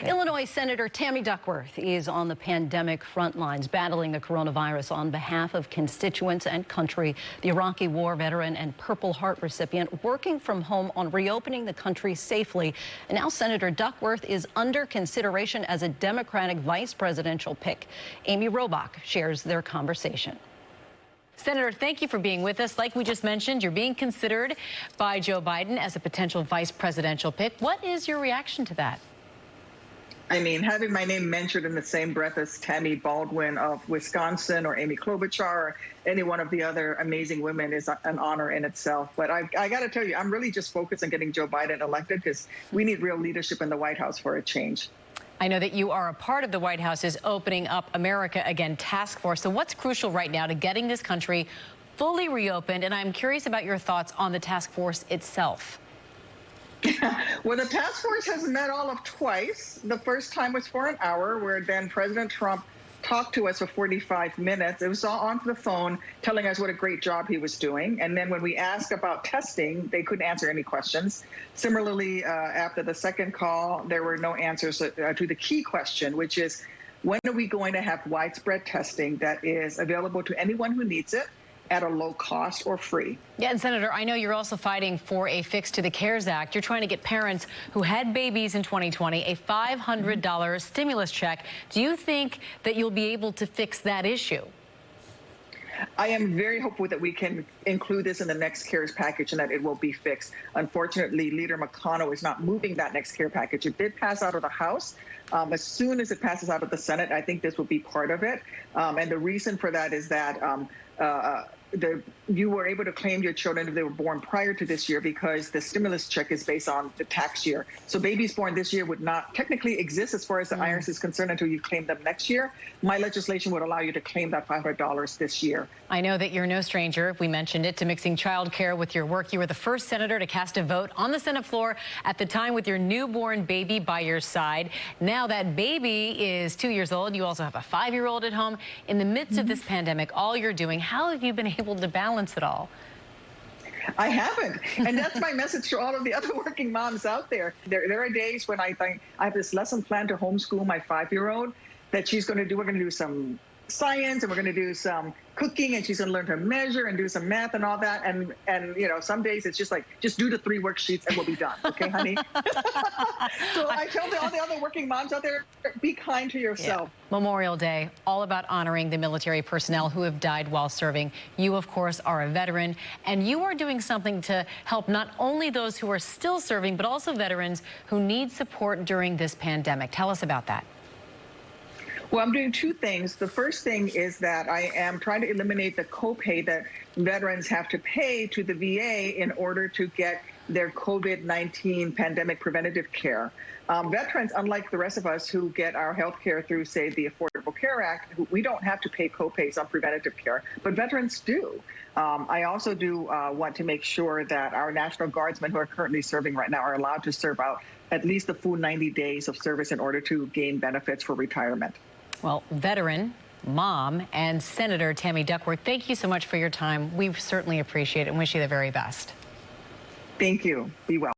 Illinois Senator Tammy Duckworth is on the pandemic front lines, battling the coronavirus on behalf of constituents and country. The Iraqi war veteran and Purple Heart recipient working from home on reopening the country safely. And now Senator Duckworth is under consideration as a Democratic vice presidential pick. Amy Robach shares their conversation. Senator, thank you for being with us. Like we just mentioned, you're being considered by Joe Biden as a potential vice presidential pick. What is your reaction to that? I mean, having my name mentioned in the same breath as Tammy Baldwin of Wisconsin or Amy Klobuchar or any one of the other amazing women is an honor in itself. But I got to tell you, I'm really just focused on getting Joe Biden elected because we need real leadership in the White House for a change. I know that you are a part of the White House's Opening Up America Again task force. So what's crucial right now to getting this country fully reopened? And I'm curious about your thoughts on the task force itself. Well, the task force has met all of twice. The first time was for an hour, where then President Trump talked to us for 45 minutes. It was all on the phone telling us what a great job he was doing. And then when we asked about testing, they couldn't answer any questions. Similarly, after the second call, there were no answers to the key question, which is, when are we going to have widespread testing that is available to anyone who needs it at a low cost or free? Yeah, and Senator, I know you're also fighting for a fix to the CARES Act. You're trying to get parents who had babies in 2020 a $500 stimulus check. Do you think that you'll be able to fix that issue? I am very hopeful that we can include this in the next CARES package and that it will be fixed. Unfortunately, Leader McConnell is not moving that next CARES package. It did pass out of the House. As soon as it passes out of the Senate, I think this will be part of it. And the reason for that is that you were able to claim your children if they were born prior to this year, because the stimulus check is based on the tax year. So babies born this year would not technically exist as far as the IRS is concerned until you claim them next year. My legislation would allow you to claim that $500 this year. I know that you're no stranger, we mentioned it, to mixing child care with your work. You were the first senator to cast a vote on the Senate floor at the time with your newborn baby by your side. Now that baby is 2 years old. You also have a 5-year-old at home. In the midst of this pandemic, all you're doing, how have you been able to balance it all? I haven't. And that's my message to all of the other working moms out there. There are days when I think I have this lesson plan to homeschool my 5-year-old that we're going to do some science and we're going to do some cooking, and she's going to learn to measure and do some math and all that. And you know, some days it's just like, just do the 3 worksheets and we'll be done. Okay, honey? So I tell all the other working moms out there, be kind to yourself. Yeah. Memorial Day, all about honoring the military personnel who have died while serving. You, of course, are a veteran, and you are doing something to help not only those who are still serving, but also veterans who need support during this pandemic. Tell us about that. Well, I'm doing 2 things. The first thing is that I am trying to eliminate the copay that veterans have to pay to the VA in order to get their COVID-19 pandemic preventative care. Veterans, unlike the rest of us who get our health care through, say, the Affordable Care Act, we don't have to pay copays on preventative care, but veterans do. I also do want to make sure that our National Guardsmen who are currently serving right now are allowed to serve out at least the full 90 days of service in order to gain benefits for retirement. Well, veteran, mom, and Senator Tammy Duckworth, thank you so much for your time. We certainly appreciate it and wish you the very best. Thank you. Be well.